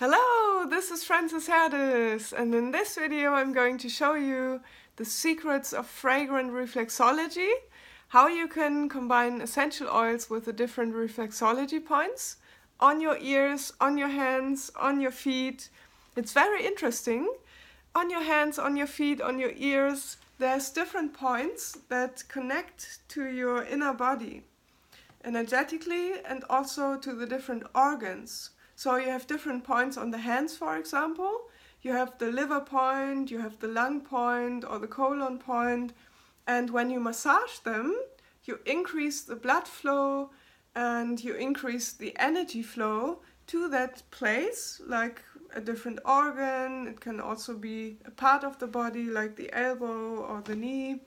Hello, this is Frances Herdes, and in this video I'm going to show you the secrets of fragrant reflexology, how you can combine essential oils with the different reflexology points on your ears, on your hands, on your feet. It's very interesting. On your hands, on your feet, on your ears, there's different points that connect to your inner body energetically and also to the different organs. So you have different points on the hands, for example. You have the liver point, you have the lung point or the colon point. And when you massage them, you increase the blood flow and you increase the energy flow to that place, like a different organ. It can also be a part of the body, like the elbow or the knee.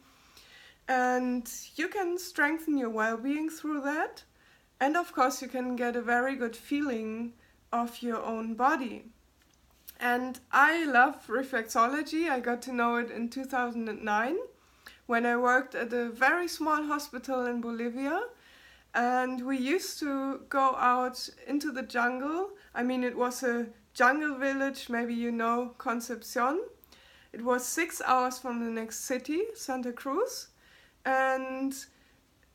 And you can strengthen your well-being through that. And of course, you can get a very good feeling of your own body. And I love reflexology. I got to know it in 2009 when I worked at a very small hospital in Bolivia. And we used to go out into the jungle. I mean, it was a jungle village, maybe you know Concepcion. It was 6 hours from the next city, Santa Cruz. And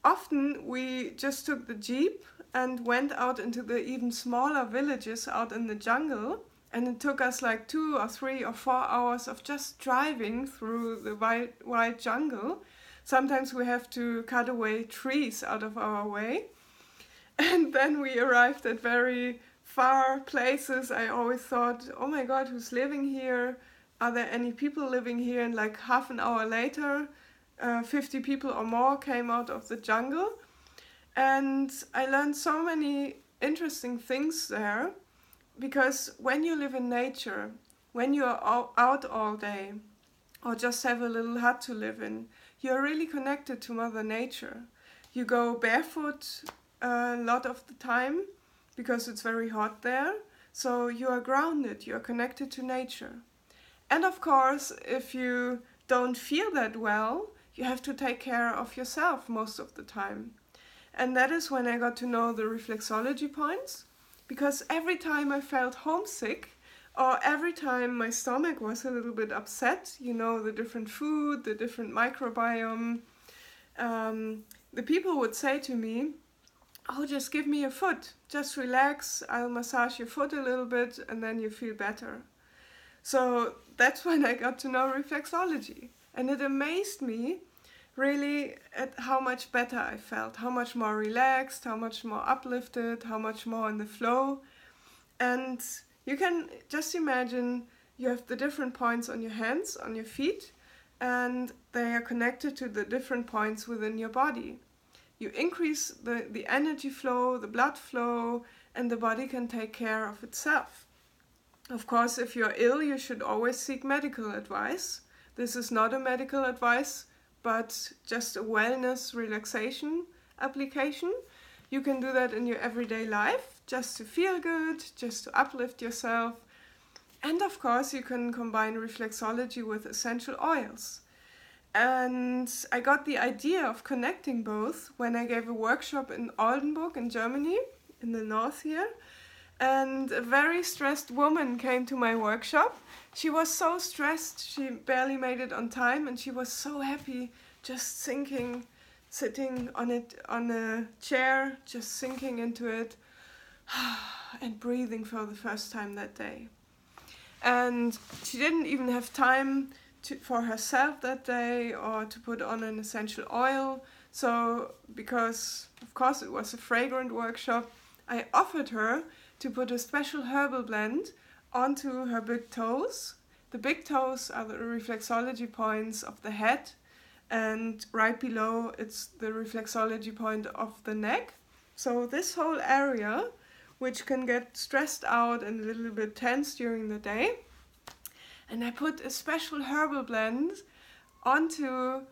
often we just took the jeep and went out into the even smaller villages out in the jungle, and it took us like 2 or 3 or 4 hours of just driving through the wild jungle. Sometimes we have to cut away trees out of our way, and then we arrived at very far places. I always thought, oh my god, who's living here? Are there any people living here? And like half an hour later 50 people or more came out of the jungle. And I learned so many interesting things there, because when you live in nature, when you are out all day or just have a little hut to live in, you're really connected to Mother Nature. You go barefoot a lot of the time because it's very hot there, so you are grounded, you are connected to nature. And of course, if you don't feel that well, you have to take care of yourself most of the time. And that is when I got to know the reflexology points, because every time I felt homesick or every time my stomach was a little bit upset, you know, the different food, the different microbiome, the people would say to me, oh, just give me your foot, just relax, I'll massage your foot a little bit and then you feel better. So that's when I got to know reflexology. And it amazed me really at how much better I felt, how much more relaxed, how much more uplifted, how much more in the flow. And you can just imagine you have the different points on your hands, on your feet, and they are connected to the different points within your body. You increase the energy flow, the blood flow, and the body can take care of itself. Of course, if you're ill, you should always seek medical advice. This is not a medical advice, but just a wellness relaxation application. You can do that in your everyday life, just to feel good, just to uplift yourself. And of course, you can combine reflexology with essential oils. And I got the idea of connecting both when I gave a workshop in Oldenburg in Germany, in the north here. And a very stressed woman came to my workshop. She was so stressed, she barely made it on time, and she was so happy just sitting on a chair, just sinking into it and breathing for the first time that day. And she didn't even have time for herself that day or to put on an essential oil. So because, of course, it was a fragrant workshop, I offered her to put a special herbal blend onto her big toes. The big toes are the reflexology points of the head, and right below it's the reflexology point of the neck. So this whole area, which can get stressed out and a little bit tense during the day. And I put a special herbal blend onto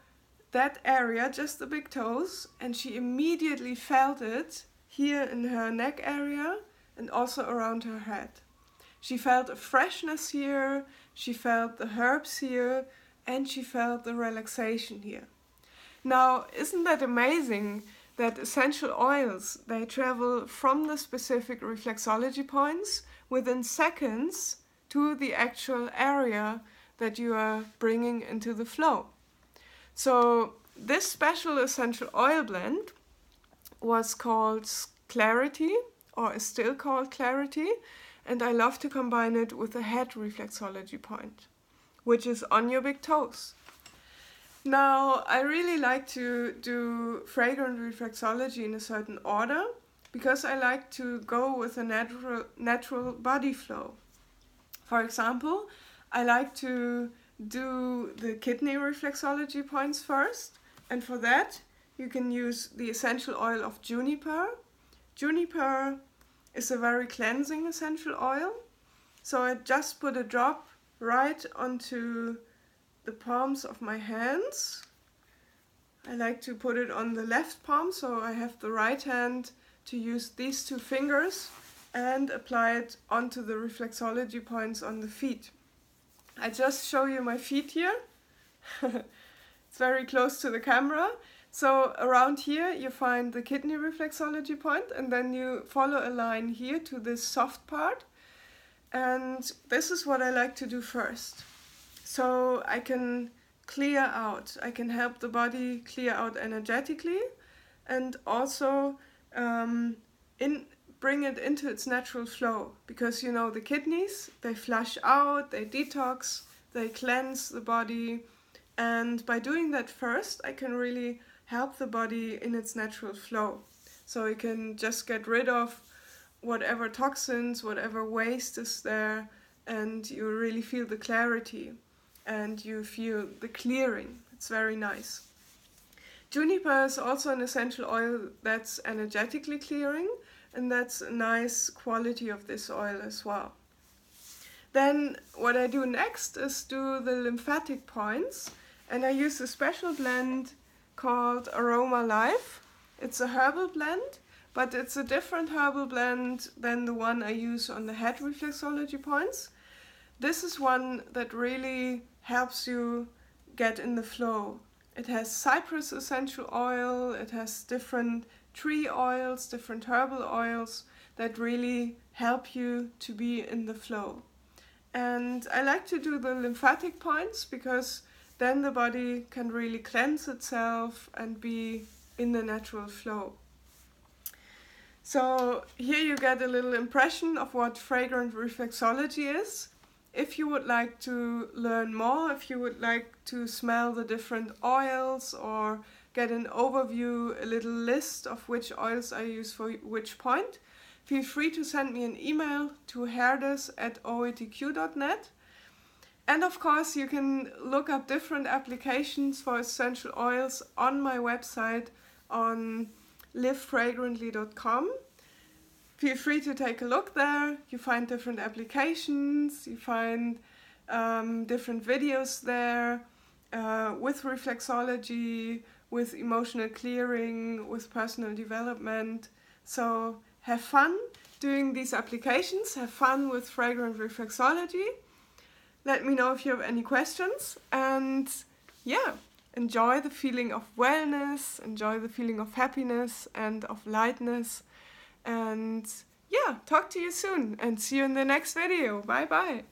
that area, just the big toes, and she immediately felt it here in her neck area and also around her head. She felt a freshness here, she felt the herbs here, and she felt the relaxation here. Now, isn't that amazing that essential oils, they travel from the specific reflexology points within seconds to the actual area that you are bringing into the flow. So this special essential oil blend was called Clarity, or is still called Clarity, and I love to combine it with a head reflexology point, which is on your big toes. Now, I really like to do fragrant reflexology in a certain order because I like to go with a natural body flow. For example, I like to do the kidney reflexology points first, and for that you can use the essential oil of juniper. Juniper is a very cleansing essential oil, so I just put a drop right onto the palms of my hands. I like to put it on the left palm, so I have the right hand to use these two fingers and apply it onto the reflexology points on the feet. I just show you my feet here. It's very close to the camera. So around here you find the kidney reflexology point, and then you follow a line here to this soft part. And this is what I like to do first. So I can clear out, I can help the body clear out energetically, and also bring it into its natural flow. Because you know, the kidneys, they flush out, they detox, they cleanse the body. And by doing that first, I can really help the body in its natural flow. So you can just get rid of whatever toxins, whatever waste is there, and you really feel the clarity and you feel the clearing. It's very nice. Juniper is also an essential oil that's energetically clearing, and that's a nice quality of this oil as well. Then what I do next is do the lymphatic points, and I use a special blend called Aroma Life. It's a herbal blend, but it's a different herbal blend than the one I use on the head reflexology points. This is one that really helps you get in the flow. It has cypress essential oil, it has different tree oils, different herbal oils that really help you to be in the flow. And I like to do the lymphatic points because then the body can really cleanse itself and be in the natural flow. So here you get a little impression of what fragrant reflexology is. If you would like to learn more, if you would like to smell the different oils or get an overview, a little list of which oils I use for which point, feel free to send me an email to herdes@oetq.net. And of course, you can look up different applications for essential oils on my website on livefragrantly.com. Feel free to take a look there. You find different applications, you find different videos there with reflexology, with emotional clearing, with personal development. So have fun doing these applications, have fun with fragrant reflexology. Let me know if you have any questions, and yeah, enjoy the feeling of wellness, enjoy the feeling of happiness and of lightness, and yeah, talk to you soon and see you in the next video. Bye bye.